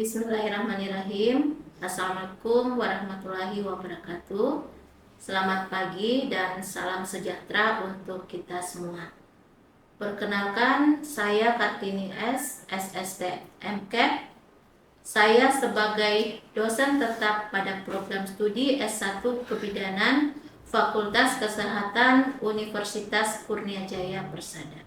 Bismillahirrahmanirrahim. Assalamualaikum warahmatullahi wabarakatuh. Selamat pagi dan salam sejahtera untuk kita semua. Perkenalkan, saya Kartini S, SST MCAP. Saya sebagai dosen tetap pada program studi S1 Kebidanan Fakultas Kesehatan Universitas Kurnia Jaya Persada.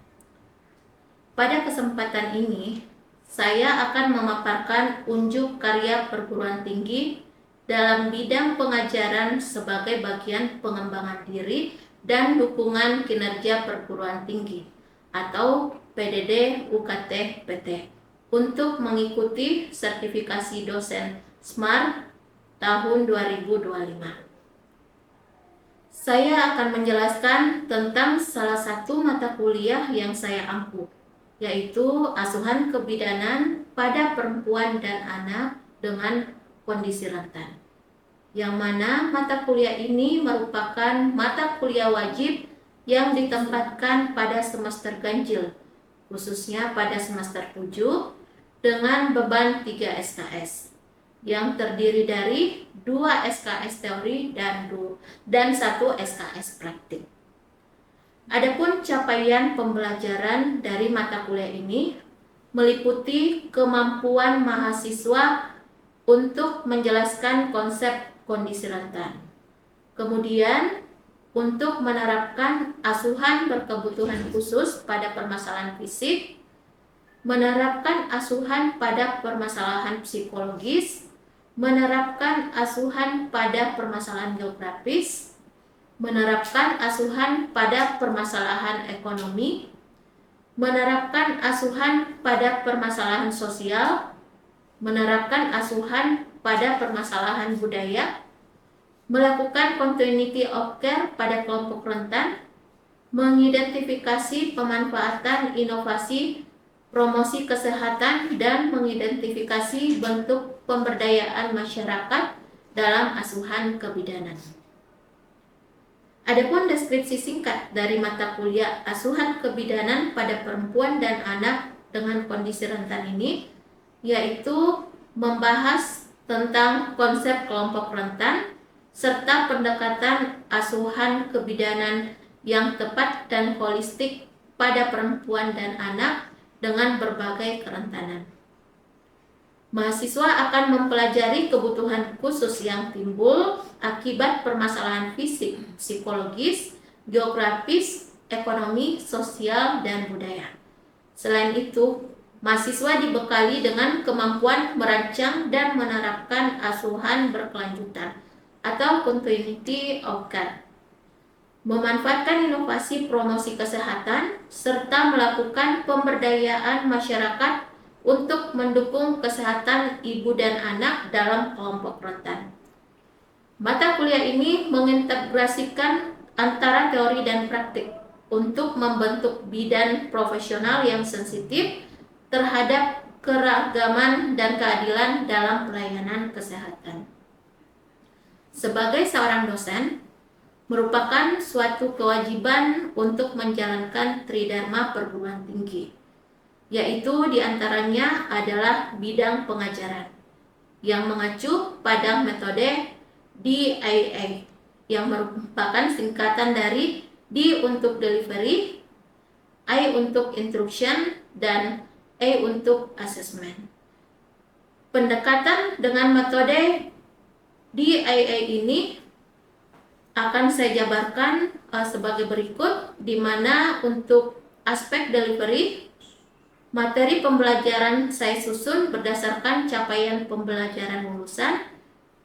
Pada kesempatan ini, saya akan memaparkan unjuk karya perguruan tinggi dalam bidang pengajaran sebagai bagian pengembangan diri dan dukungan kinerja perguruan tinggi atau PDD UKT PT untuk mengikuti sertifikasi dosen SMART tahun 2025. Saya akan menjelaskan tentang salah satu mata kuliah yang saya ampu, yaitu asuhan kebidanan pada perempuan dan anak dengan kondisi rentan. Yang mana mata kuliah ini merupakan mata kuliah wajib yang ditempatkan pada semester ganjil, khususnya pada semester 7 dengan beban 3 SKS, yang terdiri dari 2 SKS teori dan 1 SKS praktik. Adapun capaian pembelajaran dari mata kuliah ini meliputi kemampuan mahasiswa untuk menjelaskan konsep kondisi rentan. Kemudian, untuk menerapkan asuhan berkebutuhan khusus pada permasalahan fisik, menerapkan asuhan pada permasalahan psikologis, menerapkan asuhan pada permasalahan geografis, menerapkan asuhan pada permasalahan ekonomi, menerapkan asuhan pada permasalahan sosial, menerapkan asuhan pada permasalahan budaya, melakukan continuity of care pada kelompok rentan, mengidentifikasi pemanfaatan inovasi promosi kesehatan, dan mengidentifikasi bentuk pemberdayaan masyarakat dalam asuhan kebidanan. Adapun deskripsi singkat dari mata kuliah asuhan kebidanan pada perempuan dan anak dengan kondisi rentan ini, yaitu membahas tentang konsep kelompok rentan serta pendekatan asuhan kebidanan yang tepat dan holistik pada perempuan dan anak dengan berbagai kerentanan. Mahasiswa akan mempelajari kebutuhan khusus yang timbul akibat permasalahan fisik, psikologis, geografis, ekonomi, sosial, dan budaya. Selain itu, mahasiswa dibekali dengan kemampuan merancang dan menerapkan asuhan berkelanjutan atau continuity of care, memanfaatkan inovasi promosi kesehatan, serta melakukan pemberdayaan masyarakat untuk mendukung kesehatan ibu dan anak dalam kelompok rentan. Mata kuliah ini mengintegrasikan antara teori dan praktik untuk membentuk bidan profesional yang sensitif terhadap keragaman dan keadilan dalam pelayanan kesehatan. Sebagai seorang dosen, merupakan suatu kewajiban untuk menjalankan tridharma perguruan tinggi, yaitu diantaranya adalah bidang pengajaran yang mengacu pada metode DIA yang merupakan singkatan dari D untuk delivery, I untuk instruction, dan A untuk assessment. Pendekatan dengan metode DIA ini akan saya jabarkan sebagai berikut, di mana untuk aspek delivery, materi pembelajaran saya susun berdasarkan capaian pembelajaran lulusan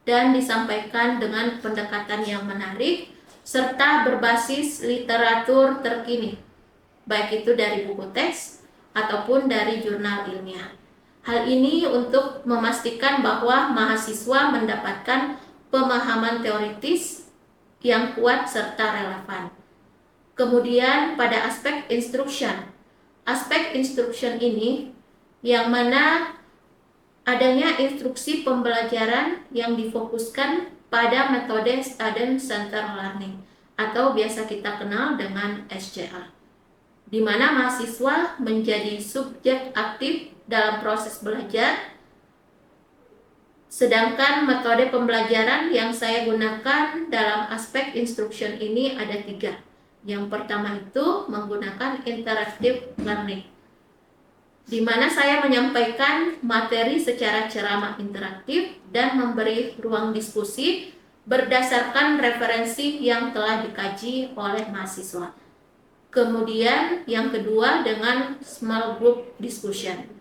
dan disampaikan dengan pendekatan yang menarik serta berbasis literatur terkini, baik itu dari buku teks ataupun dari jurnal ilmiah. Hal ini untuk memastikan bahwa mahasiswa mendapatkan pemahaman teoritis yang kuat serta relevan. Kemudian pada aspek instruction ini yang mana adanya instruksi pembelajaran yang difokuskan pada metode Student Centered Learning atau biasa kita kenal dengan SCA, di mana mahasiswa menjadi subjek aktif dalam proses belajar Sedangkan metode pembelajaran yang saya gunakan dalam aspek instruction ini ada 3. Yang pertama itu menggunakan interactive learning, di mana saya menyampaikan materi secara ceramah interaktif dan memberi ruang diskusi berdasarkan referensi yang telah dikaji oleh mahasiswa. Kemudian yang kedua dengan small group discussion.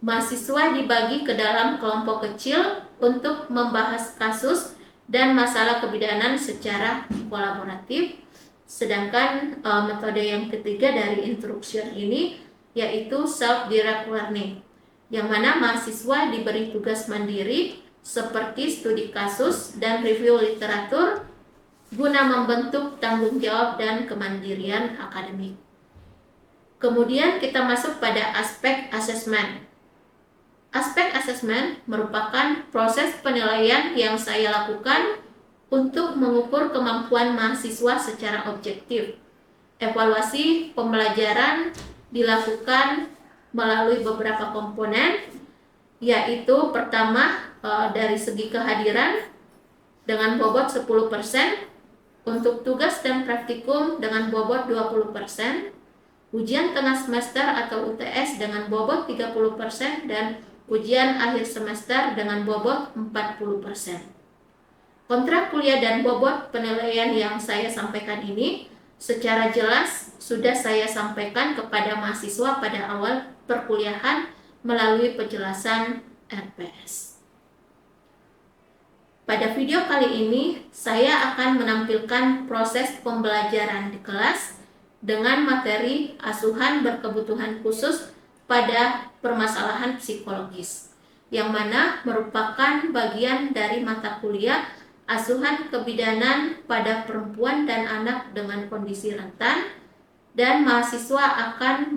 Mahasiswa dibagi ke dalam kelompok kecil untuk membahas kasus dan masalah kebidanan secara kolaboratif. Sedangkan metode yang ketiga dari instruction ini yaitu self-direct learning, yang mana mahasiswa diberi tugas mandiri seperti studi kasus dan review literatur guna membentuk tanggung jawab dan kemandirian akademik. Kemudian kita masuk pada aspek asesmen. Aspek asesmen merupakan proses penilaian yang saya lakukan untuk mengukur kemampuan mahasiswa secara objektif. Evaluasi pembelajaran dilakukan melalui beberapa komponen, yaitu pertama dari segi kehadiran dengan bobot 10%, untuk tugas dan praktikum dengan bobot 20%, ujian tengah semester atau UTS dengan bobot 30%, dan ujian akhir semester dengan bobot 40%. Kontrak kuliah dan bobot penilaian yang saya sampaikan ini secara jelas sudah saya sampaikan kepada mahasiswa pada awal perkuliahan melalui penjelasan RPS. Pada video kali ini, saya akan menampilkan proses pembelajaran di kelas dengan materi asuhan berkebutuhan khusus pada permasalahan psikologis, yang mana merupakan bagian dari mata kuliah asuhan kebidanan pada perempuan dan anak dengan kondisi rentan, dan mahasiswa akan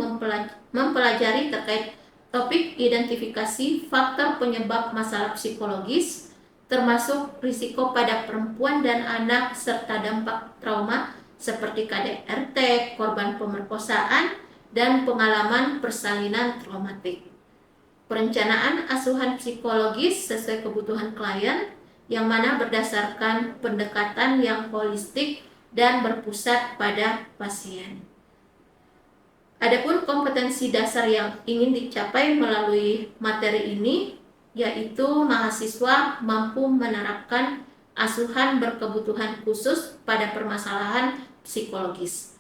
mempelajari terkait topik identifikasi faktor penyebab masalah psikologis, termasuk risiko pada perempuan dan anak serta dampak trauma seperti KDRT, korban pemerkosaan, dan pengalaman persalinan traumatik. Perencanaan asuhan psikologis sesuai kebutuhan klien, yang mana berdasarkan pendekatan yang holistik dan berpusat pada pasien. Adapun kompetensi dasar yang ingin dicapai melalui materi ini, yaitu mahasiswa mampu menerapkan asuhan berkebutuhan khusus pada permasalahan psikologis.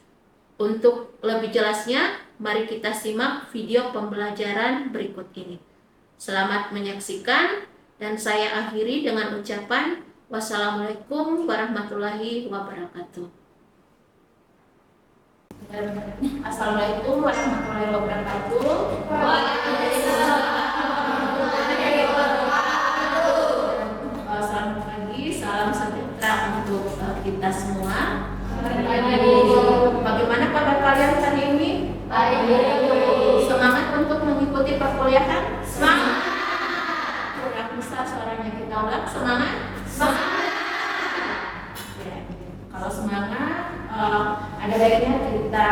Untuk lebih jelasnya, mari kita simak video pembelajaran berikut ini. Selamat menyaksikan, dan saya akhiri dengan ucapan wassalamualaikum warahmatullahi wabarakatuh. Assalamualaikum warahmatullahi wabarakatuh. Waalaikumsalam. Selamat pagi, salam sejahtera untuk kita semua. Bagaimana kabar kalian hari ini? Baik. Semangat untuk mengikuti perkuliahan? Semangat. Kurang besar suaranya, kita ulang. Semangat? Semangat. Ya, kalau semangat, ada baiknya kita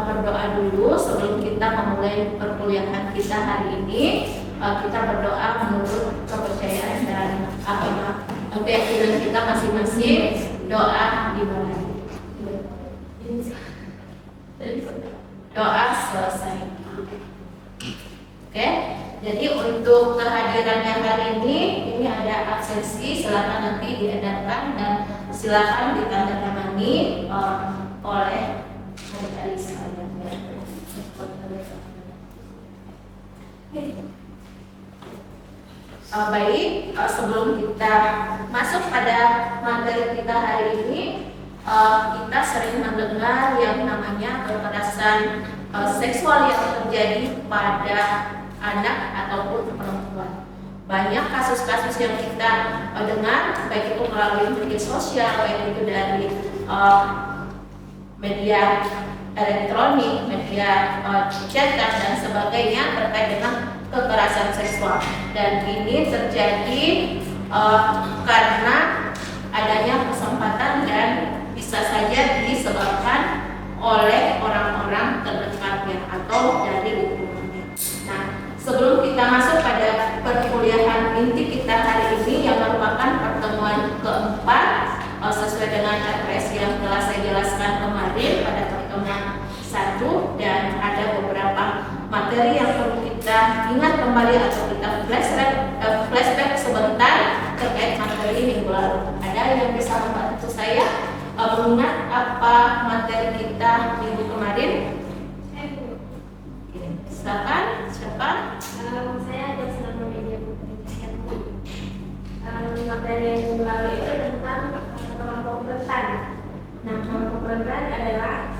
berdoa dulu sebelum kita memulai perkuliahan kita hari ini. Kita berdoa menurut kepercayaan dan agama keyakinan kita masing-masing. Doa dimulai. Doa selesai. Oke, jadi untuk kehadirannya hari ini ada absensi, silakan nanti diedarkan dan silakan ditandatangani oleh adik-adik sekalian. Baik, sebelum kita masuk pada materi kita hari ini, kita sering mendengar yang namanya kekerasan seksual yang terjadi pada anak ataupun perempuan. Banyak kasus-kasus yang kita dengar, baik itu melalui media sosial, baik itu dari media elektronik, media cetak dan sebagainya terkait dengan kekerasan seksual. Dan ini terjadi karena adanya kesempatan dan bisa saja disebabkan oleh orang-orang terdekatnya atau dari lingkungannya. Nah, sebelum kita masuk pada perkuliahan inti kita hari ini, sesuai dengan RPS yang telah saya jelaskan kemarin pada pertemuan 1, dan ada beberapa materi yang perlu kita ingat kembali atau kita flashback sebentar terkait materi minggu lalu. Ada yang bisa membantu saya mengingat apa materi kita minggu kemarin? Silakan, siapa? Saya ada selama media materi yang lalu itu tentang kelompok rentan. Nah, kelompok rentan adalah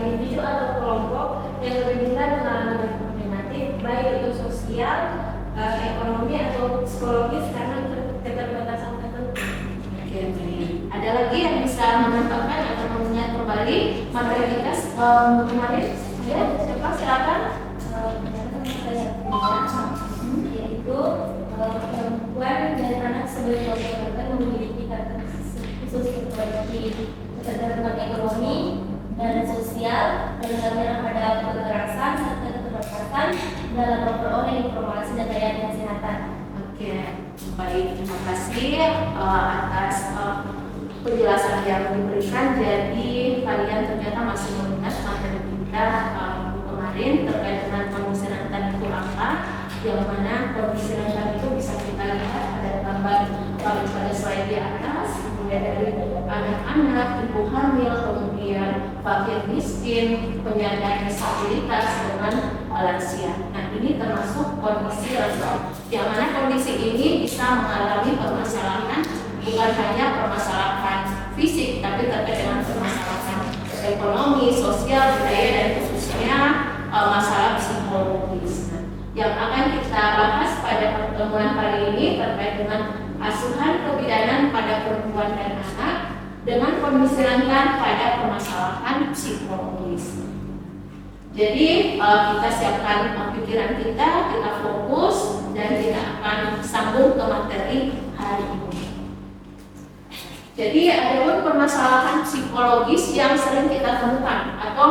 individu atau kelompok yang lebih rentan mengalami problematik baik itu sosial, ekonomi atau psikologis karena keterbatasan tertentu. Oke, baik. Ada lagi yang bisa menambahkan atau mengingat kembali materi kita kemarin? Ya, siapa? Silakan. Yaitu perempuan dan anak sebagai kelompok rentan memiliki khusus seperti keterbatasan ekonomi dan sosial, terutama pada kekerasan serta keterbatasan dalam memperoleh informasi dan layanan kesehatan. Oke, baik, terima kasih atas penjelasan yang diberikan. Jadi kalian ternyata masih mengingat materi kita kemarin terkait dengan kondisi rentan itu apa, yang mana kondisi rentan itu bisa kita lihat pada gambar pada slide di atas, mulai dari anak-anak, ibu hamil, kemudian fakir miskin, penyandang disabilitas dengan lansia. Nah, ini termasuk kondisi rentan, yang mana kondisi ini bisa mengalami permasalahan bukan hanya permasalahan fisik, tapi terkait dengan permasalahan ekonomi, sosial, budaya, dan khususnya masalah psikologis. Nah, yang akan kita bahas pada pertemuan kali ini terkait dengan asuhan kebidanan pada perempuan dan anak dengan kondisi rentan pada permasalahan psikologis. Jadi kita siapkan pikiran kita fokus, dan kita akan sambung ke materi hari ini. Jadi ada pun permasalahan psikologis yang sering kita temukan atau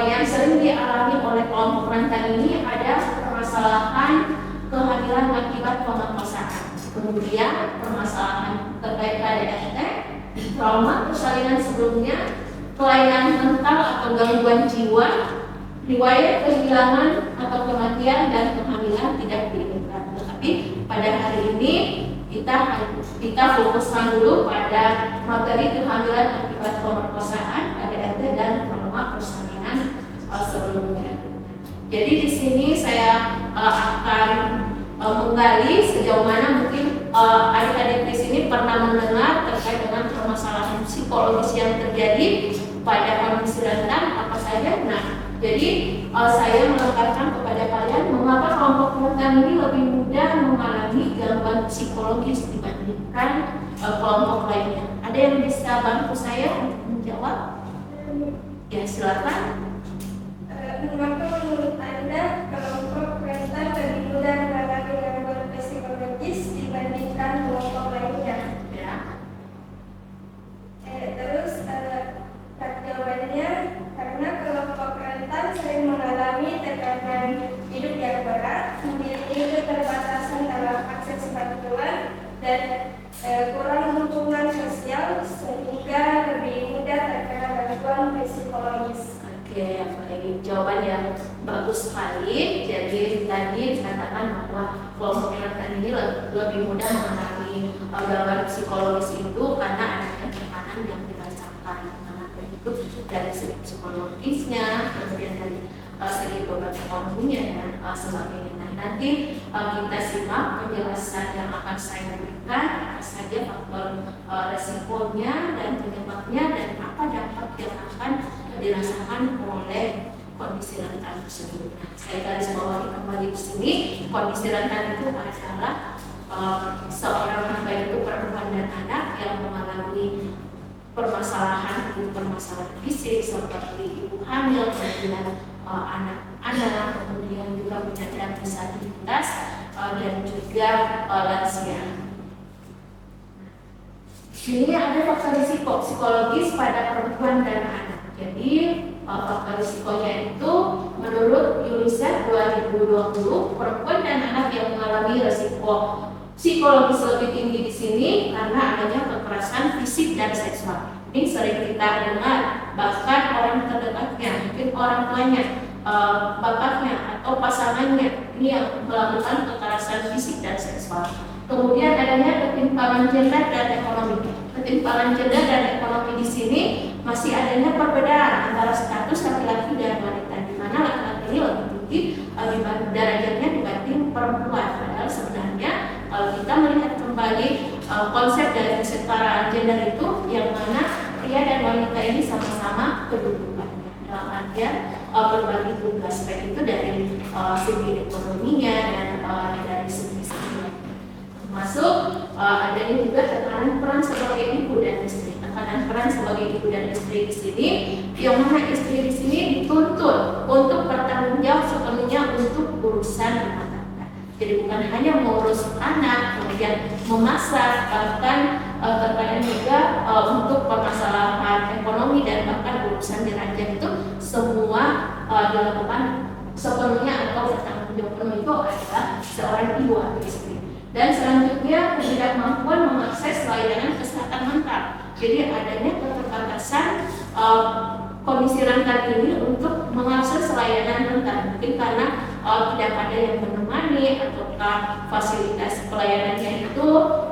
yang sering dialami oleh kelompok rentan ini ada permasalahan kehamilan akibat pemerkosaan, kemudian permasalahan terkait KDRT, trauma persalinan sebelumnya, kelainan mental atau gangguan jiwa, riwayat kehilangan atau kematian, dan kehamilan tidak diinginkan. Tetapi pada hari ini kita fokuskan dulu pada materi kehamilan akibat pemerkosaan, KDRT, dan trauma persalinan sebelumnya. Jadi di sini saya akan menggali sejauh mana mungkin adik-adik di sini pernah mendengar terkait dengan permasalahan psikologis yang terjadi pada kondisi rentan apa saja. Nah, jadi saya melengkapkan kepada kalian mengapa kelompok rentan ini lebih mudah mengalami gangguan psikologis dibandingkan kelompok lainnya. Ada yang bisa bantu saya untuk menjawab? Ya, silakan. Mengapa menurut Anda kelompok rentan lebih mudah mengalami gangguan psikologis dibandingkan kelompok lainnya? Ya. Terus jawabannya karena kelompok rentan sering mengalami tekanan hidup yang berat, memiliki keterbatasan dalam akses bantuan, dan kurang dukungan sosial sehingga lebih mudah terkena gangguan psikologis. Oke, baik. Jawaban yang bagus sekali. Jadi tadi dikatakan bahwa kelompok rentan ini lebih mudah mengalami gangguan psikologis itu karena adanya tekanan yang dirasakan. Itu dari segi psikologisnya, kemudian dari segi beban ekonominya dan sebagainya. Nah, nanti kita simak penjelasan yang akan saya berikan apa saja faktor resikonya dan penyebabnya dan apa dampak yang akan dirasakan oleh kondisi rentan tersebut. Nah, saya garis bawahi kembali di sini, kondisi rentan itu adalah seorang baik itu perempuan dan anak yang mengalami permasalahan fisik seperti ibu hamil, kemudian anak-anak, kemudian juga penyandang disabilitas dan juga lansia. Ini ada faktor risiko psikologis pada perempuan dan anak. Jadi faktor risikonya itu menurut UNICEF 2020 perempuan dan anak yang mengalami risiko psikologis lebih tinggi di sini karena adanya kekerasan fisik dan seksual. Ini sering kita dengar, bahkan orang terdekatnya, mungkin orang tuanya, bapaknya atau pasangannya ini yang melakukan kekerasan fisik dan seksual. Kemudian adanya ketimpangan gender dan ekonomi. Ketimpangan gender dan ekonomi di sini masih adanya perbedaan antara status laki-laki dan wanita, di mana laki-laki ini lebih tinggi derajatnya dibanding perempuan. Padahal sebenarnya kalau kita melihat kembali konsep dari kesetaraan gender itu, yang mana pria dan wanita ini sama-sama kedudukannya dalam artian berbagi tugas, baik itu dari segi ekonominya dan dari segi termasuk adanya juga tekanan peran sebagai ibu dan istri. Tekanan peran sebagai ibu dan istri di sini, yang mana istri di sini dituntut untuk bertanggung jawab sepenuhnya untuk urusan rumah tangga. Jadi bukan hanya mengurus anak, kemudian memasak, bahkan terkadang juga untuk permasalahan ekonomi dan bahkan urusan di ranjang itu semua dilakukan sepenuhnya atau bertanggung jawab penuh itu adalah seorang ibu atau istri. Dan selanjutnya ketidakmampuan mengakses layanan kesehatan mental. Jadi adanya keterbatasan kondisi rentan ini untuk mengakses layanan rentan, mungkin karena tidak ada yang menemani ataukah fasilitas pelayanannya itu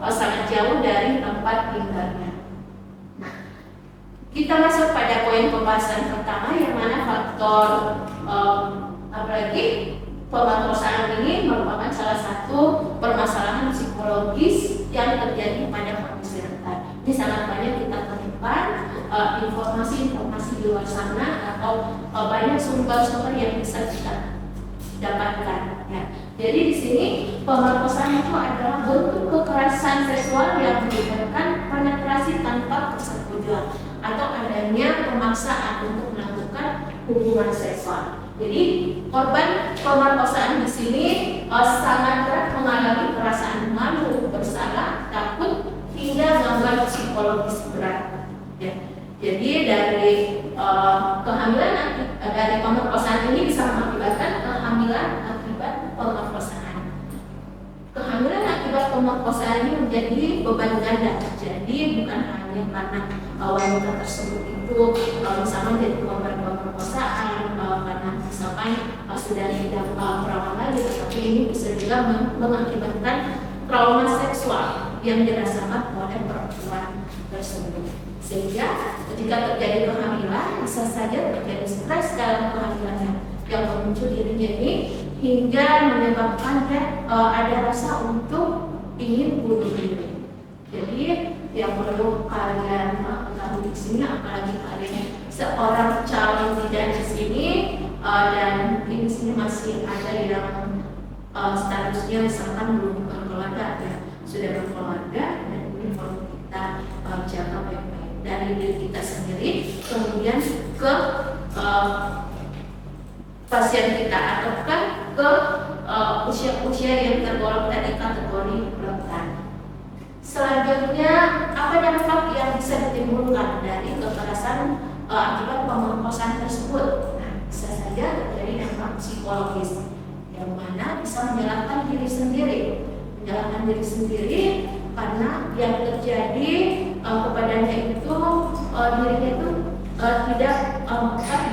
sangat jauh dari tempat tinggalnya. Nah, kita masuk pada poin pembahasan pertama, yang mana faktor apalagi pemerkosaan ini merupakan salah satu permasalahan psikologis yang terjadi pada kondisi rentan. Ini sangat banyak kita temukan informasi-informasi di luar sana atau banyak sumber-sumber yang bisa kita dapatkan. Ya. Jadi di sini pemerkosaan itu adalah bentuk kekerasan seksual yang melibatkan penetrasi tanpa persetujuan atau adanya pemaksaan untuk melakukan hubungan seksual. Jadi korban pemerkosaan di sini sangat berat mengalami perasaan malu, bersalah, takut, hingga gangguan psikologis berat. Ya. Jadi dari kehamilan dari pemerkosaan ini bisa mengakibatkan kehamilan akibat pemerkosaan. Kehamilan akibat pemerkosaan ini menjadi beban ganda. Jadi bukan hanya karena wanita tersebut itu misalnya jadi korban pemerkosaan karena misalkan sudah tidak perawan lagi, tetapi ini bisa juga mengakibatkan trauma seksual yang dirasakan oleh perempuan tersebut. Sehingga ketika terjadi kehamilan bisa saja terjadi stres dalam kehamilannya yang memicu dirinya ini hingga menyebabkan ada rasa untuk ingin bunuh diri. Jadi yang perlu kalian ketahui di sini, apalagi kalian seorang calon bidan di sini dan di sini masih ada yang statusnya misalkan belum berkeluarga, ya sudah berkeluarga, dan ini perlu kita jaga baik-baik dari diri kita sendiri, kemudian ke pasien kita ataukah ke usia-usia yang tergolong tadi kategori rentan. Selanjutnya, apa dampak yang bisa ditimbulkan dari kekerasan akibat pemerkosaan tersebut? Nah, bisa saja terjadi dampak psikologis, yang mana bisa menyalahkan diri sendiri, karena yang terjadi kepadanya itu dirinya itu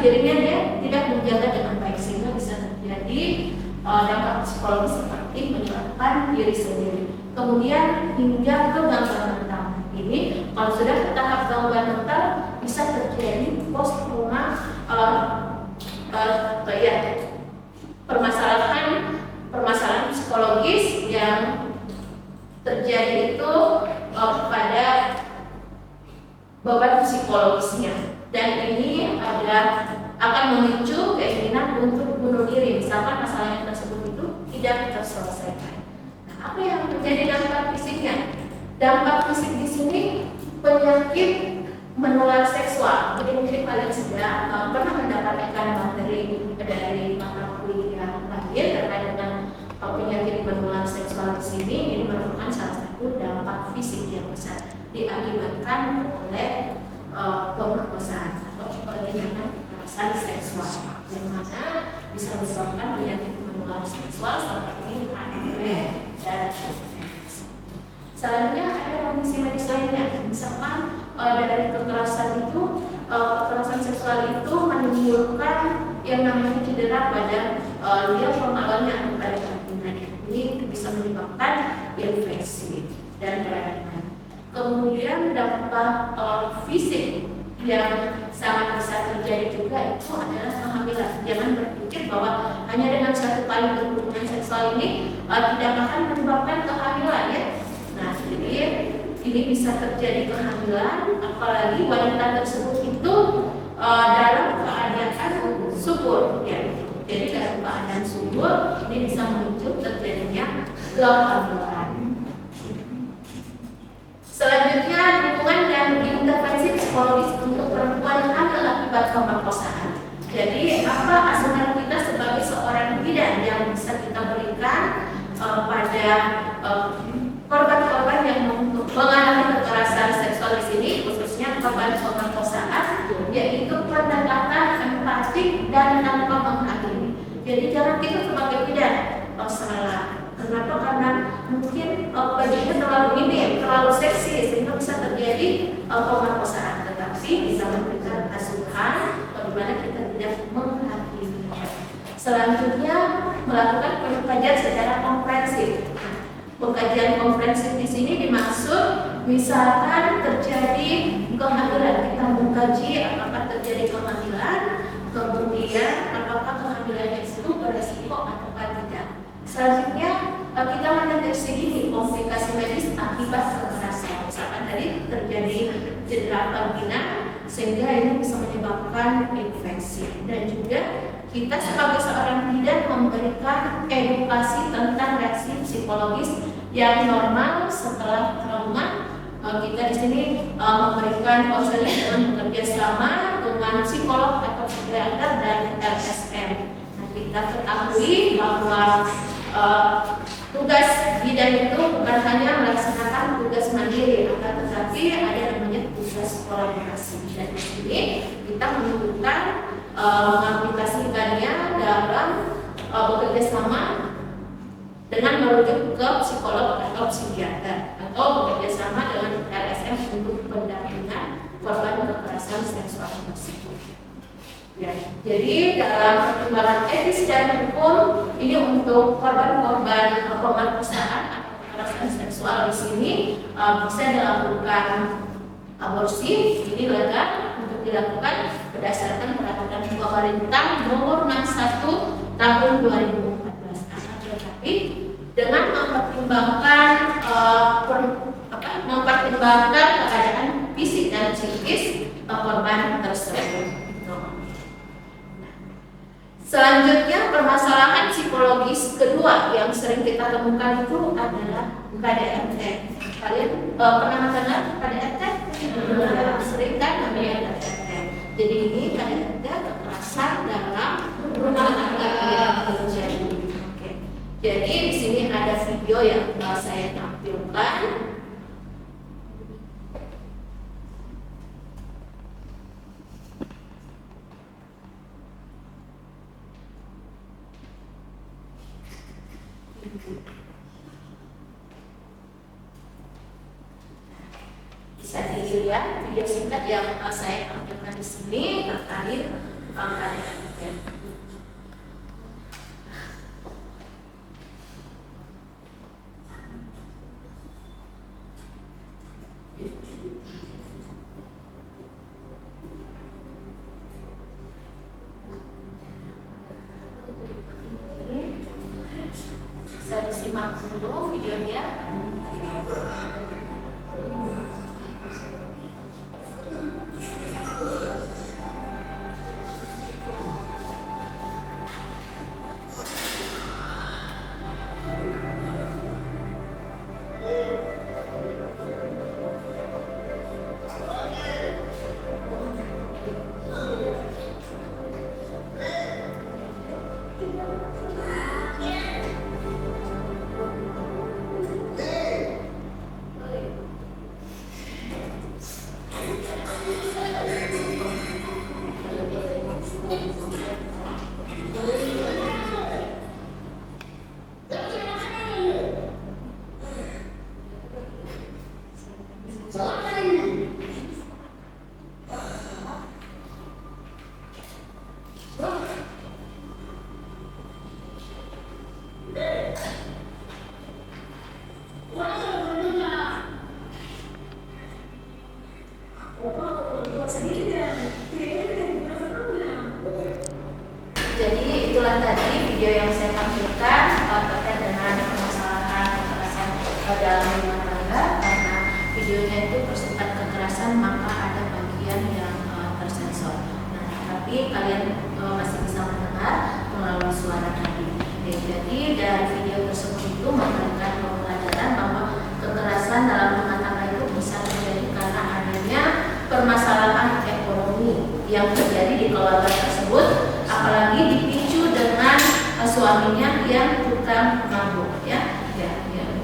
dirinya dia tidak menjaga dengan baik, sehingga bisa terjadi dampak psikologis seperti menyalahkan diri sendiri. Kemudian hingga ke gangguan mental. Ini kalau sudah ke tahap gangguan mental bisa terjadi post trauma, permasalahan psikologis yang terjadi itu pada beban psikologisnya, dan ini akan memicu keinginan untuk bunuh diri misalkan masalah tersebut itu tidak terselesaikan. Nah, apa yang menjadi dampak fisiknya? Dampak fisik di sini penyakit menular seksual. Jadi mungkin kalian sudah pernah mendapatkan materi dari mata kuliah lahir terkait dengan penyakit menular seksual di sini. Ini merupakan salah satu dampak fisik yang besar diakibatkan oleh pemerkosaan atau penyakit kekerasan seksual, yang mana bisa disebabkan penyakit menular seksual seperti HIV dan AIDS. Selanjutnya ada kondisi medis lainnya, misalkan dari kekerasan itu, kekerasan seksual itu menimbulkan yang namanya cedera pada liang pengawannya atau pada kandungannya. Ini bisa menyebabkan infeksi dan peradangan. Kemudian dampak fisik yang sangat bisa terjadi juga itu adalah kehamilan. Jangan berpikir bahwa hanya dengan satu kali berhubungan seksual ini tidak akan menyebabkan kehamilan ya. Nah, jadi ini bisa terjadi kehamilan, apalagi wanita tersebut itu dalam keadaan subur ya. Jadi dalam keadaan subur ini bisa memicu terjadinya kehamilan. Selanjutnya, dukungan dan intervensi psikologis untuk perempuan hamil akibat pemerkosaan. Jadi, apa asuhan kita sebagai seorang bidan yang bisa kita berikan pada korban-korban yang mengalami kekerasan seksual di sini, khususnya korban pemerkosaan, yaitu pendekatan empatik dan tanpa menghakimi. Jadi, jangan kita sebagai bidan salah. Kenapa? Karena mungkin bajunya terlalu minim, terlalu seksi sehingga bisa terjadi pemerkosaan. Tetapi bisa memberikan asuhan bagaimana kita tidak menghakimi. Selanjutnya melakukan pengkajian secara komprehensif. Pengkajian komprehensif di sini dimaksud misalkan terjadi kehamilan, kita mengkaji apakah terjadi kehamilan, kemudian apakah kehamilan itu beresiko atau tidak. Selanjutnya kita mendeteksi ini komplikasi medis akibat kekerasan. Misalkan tadi terjadi cedera vagina sehingga ini bisa menyebabkan infeksi. Dan juga kita sebagai seorang bidan memberikan edukasi tentang reaksi psikologis yang normal setelah trauma. Kita di sini memberikan konseling dengan bekerja sama dengan psikolog atau psikiater dan LSM. Nah, kita ketahui bahwa tugas bidan itu bukan hanya melaksanakan tugas mandiri, akan tetapi ada namanya tugas kolaborasi. Dan di sini kita menunjukkan mengaplikasikannya dalam bekerja sama dengan merujuk ke psikolog atau psikiater atau bekerja sama dengan LSM untuk pendampingan korban kekerasan seksual tersebut. Ya, jadi dalam pertimbangan etis dan hukum ini untuk korban-korban pemerkosaan atau kekerasan seksual di sini bisa dilakukan aborsi, ini legal untuk dilakukan berdasarkan peraturan pemerintah nomor 61 tahun 2014. Tetapi dengan mempertimbangkan keadaan fisik dan psikis korban tersebut. Selanjutnya, permasalahan psikologis kedua yang sering kita temukan itu adalah KDRT. Kalian pernah dengar KDRT? Sering kan namanya KDRT. Jadi ini KDRT kekerasan dalam rumah tangga yang terjadi. Oke. Jadi di sini ada video yang saya tampilkan. Bisa dilihat video singkat yang saya tampilkan di sini terkait KDRT. Bisa disimak dulu videonya. Jadi itulah tadi video yang saya tampilkan terkait dengan permasalahan kekerasan dalam rumah tangga. Karena videonya itu bersifat kekerasan, maka ada bagian yang tersensor. Nah, tapi kalian masih bisa mendengar melalui suara tadi. Jadi dari video tersebut itu memberikan pembelajaran bahwa kekerasan dalam rumah tangga itu bisa terjadi karena adanya permasalahan ekonomi yang terjadi di keluarga tersebut, apalagi dipicu dengan suaminya yang tukang mabuk, ya.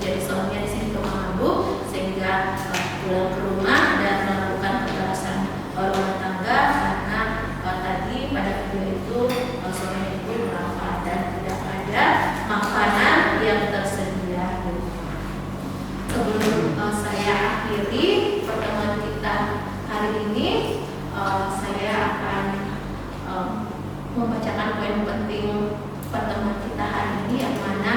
Jadi suaminya di sini tukang mabuk sehingga pulang ke rumah dan melakukan kekerasan rumah tangga karena tadi pada video itu suami itu melapar dan tidak ada makanan yang tersedia. Sebelum saya akhiri pertemuan kita hari ini, saya akan membacakan poin penting pertemuan kita hari ini, yang mana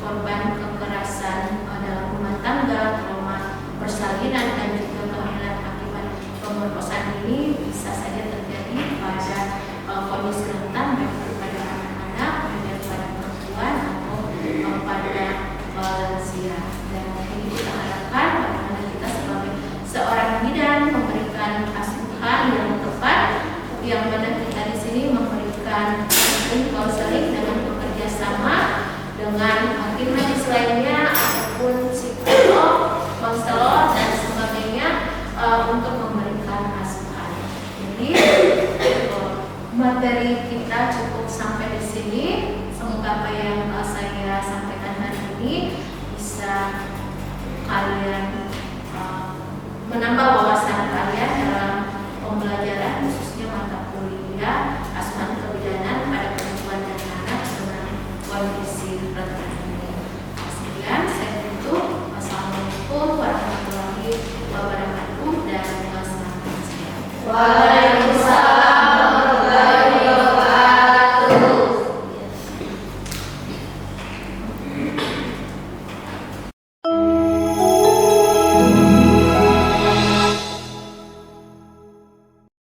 korban kekerasan dalam rumah tangga, trauma persalinan dan juga kehamilan akibat pemerkosaan ini bisa saja terjadi pada kondisi rentan, baik pada anak-anak, pada perempuan atau pada lansia. Dan ini kita harapkan bagaimana kita sebagai seorang bidan memberikan asuhan yang tepat, yang mana kita di sini memberikan konseling dengan bekerja sama dengan tim medis lainnya ataupun psikolog, konselor dan sebagainya untuk memberikan asuhan. Jadi materi kita cukup sampai di sini. Semoga apa yang saya sampaikan hari ini bisa kalian menambah wawasan kalian dalam pembelajaran